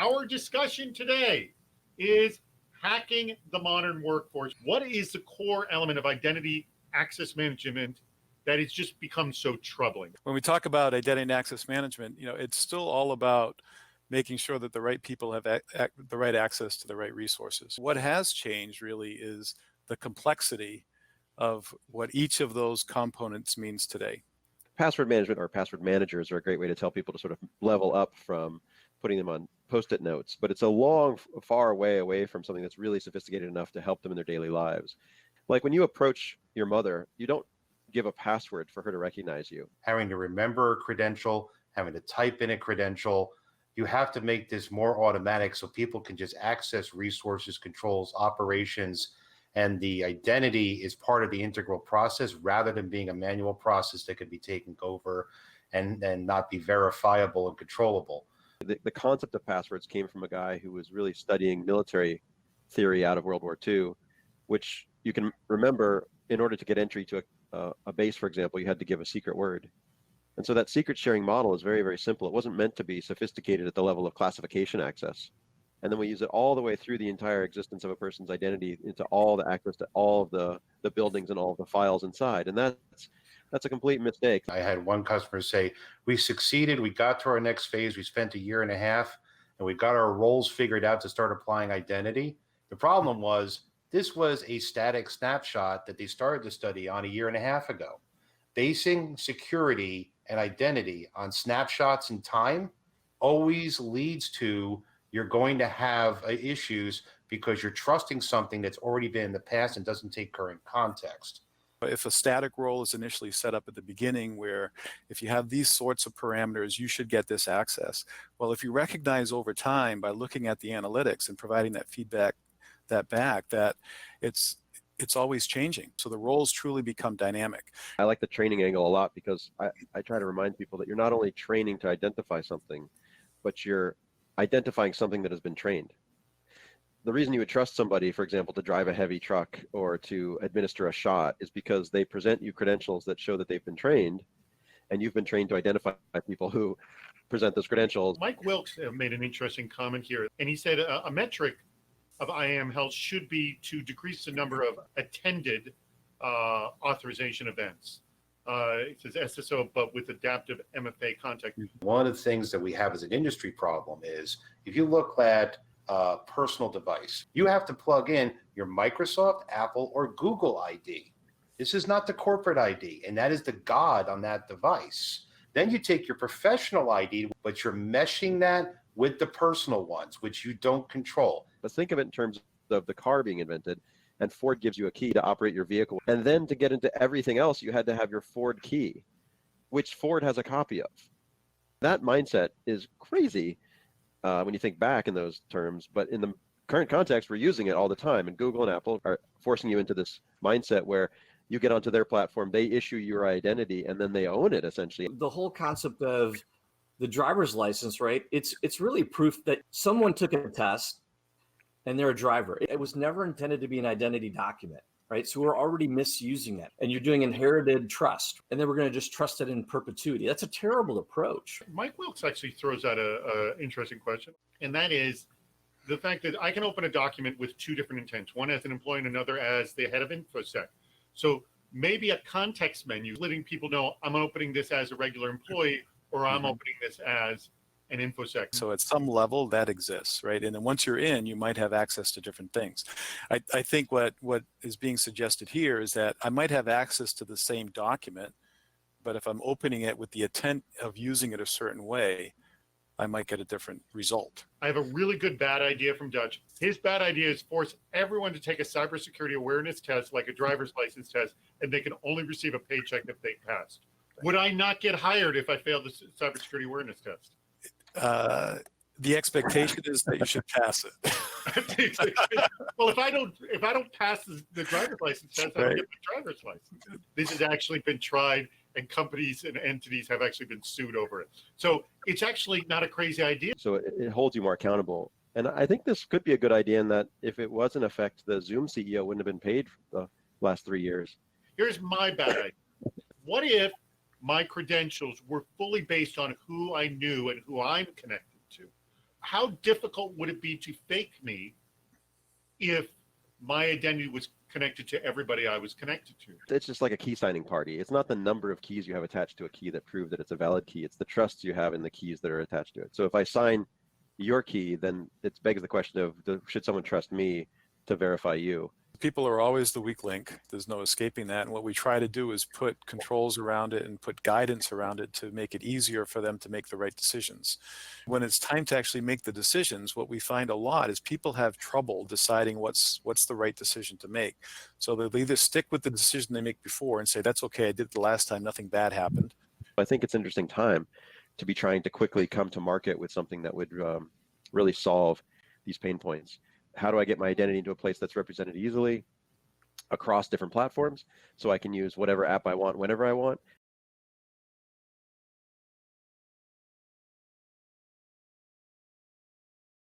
Our discussion today is hacking the modern workforce. What is the core element of identity access management that has just become so troubling? When we talk about identity and access management, it's still all about making sure that the right people have the right access to the right resources. What has changed really is the complexity of what each of those components means today. Password management or password managers are a great way to tell people to sort of level up from putting them on Post-it notes, but it's a long, far way away from something that's really sophisticated enough to help them in their daily lives. Like when you approach your mother, you don't give a password for her to recognize you. Having to remember a credential, having to type in a credential, you have to make this more automatic so people can just access resources, controls, operations, and the identity is part of the integral process rather than being a manual process that could be taken over and not be verifiable and controllable. The concept of passwords came from a guy who was really studying military theory out of World War II, which you can remember in order to get entry to a base, for example, you had to give a secret word. And so that secret sharing model is very, very simple. It wasn't meant to be sophisticated at the level of classification access. And then we use it all the way through the entire existence of a person's identity into all the access to all of the buildings and all of the files inside. And that's a complete mistake. I had one customer say, we succeeded, we got to our next phase, we spent 1.5 years, and we got our roles figured out to start applying identity. The problem was, this was a static snapshot that they started to study on 1.5 years ago. Basing security and identity on snapshots in time always leads to you're going to have issues because you're trusting something that's already been in the past and doesn't take current context. If a static role is initially set up at the beginning where if you have these sorts of parameters, you should get this access. Well, if you recognize over time by looking at the analytics and providing that feedback that it's always changing. So the roles truly become dynamic. I like the training angle a lot because I try to remind people that you're not only training to identify something, but you're identifying something that has been trained. The reason you would trust somebody, for example, to drive a heavy truck or to administer a shot is because they present you credentials that show that they've been trained, and you've been trained to identify people who present those credentials. Mike Wilkes made an interesting comment here, and he said a metric of IAM health should be to decrease the number of attended authorization events. It says SSO, but with adaptive MFA contact. One of the things that we have as an industry problem is if you look at a personal device, you have to plug in your Microsoft, Apple, or Google ID. This is not the corporate ID, and that is the God on that device. Then you take your professional ID, but you're meshing that with the personal ones, which you don't control. But think of it in terms of the car being invented, and Ford gives you a key to operate your vehicle. And then to get into everything else, you had to have your Ford key, which Ford has a copy of. That mindset is crazy when you think back in those terms, but in the current context, we're using it all the time. And Google and Apple are forcing you into this mindset where you get onto their platform, they issue your identity, and then they own it, essentially. The whole concept of the driver's license, right? It's really proof that someone took a test and they're a driver. It was never intended to be an identity document, right? So we're already misusing it, and you're doing inherited trust, and then we're going to just trust it in perpetuity. That's a terrible approach. Mike Wilkes actually throws out an interesting question, and that is the fact that I can open a document with two different intents, one as an employee and another as the head of InfoSec. So maybe a context menu, letting people know I'm opening this as a regular employee, or I'm opening this as an InfoSec. So at some level that exists, right? And then once you're in, you might have access to different things. I think what is being suggested here is that I might have access to the same document, but if I'm opening it with the intent of using it a certain way, I might get a different result. I have a really good bad idea from Dutch. His bad idea is force everyone to take a cybersecurity awareness test like a driver's license test, and they can only receive a paycheck if they passed. Would I not get hired if I failed the cybersecurity awareness test? The expectation is that you should pass it. Well, if I don't pass the driver's license test, I don't get my driver's license. This has actually been tried, and companies and entities have actually been sued over it. So it's actually not a crazy idea. So it holds you more accountable. And I think this could be a good idea in that if it was in effect, the Zoom CEO wouldn't have been paid for the last 3 years. Here's my bad idea. What if my credentials were fully based on who I knew and who I'm connected to? how difficult would it be to fake me if my identity was connected to everybody I was connected to? It's just like a key signing party. It's not the number of keys you have attached to a key that prove that it's a valid key. It's the trust you have in the keys that are attached to it. So if I sign your key, then it begs the question of, should someone trust me to verify you? People are always the weak link. There's no escaping that. And what we try to do is put controls around it and put guidance around it to make it easier for them to make the right decisions. When it's time to actually make the decisions, what we find a lot is people have trouble deciding what's the right decision to make. So they'll either stick with the decision they make before and say, that's okay, I did it the last time, nothing bad happened. I think it's an interesting time to be trying to quickly come to market with something that would really solve these pain points. How do I get my identity into a place that's represented easily across different platforms so I can use whatever app I want whenever I want?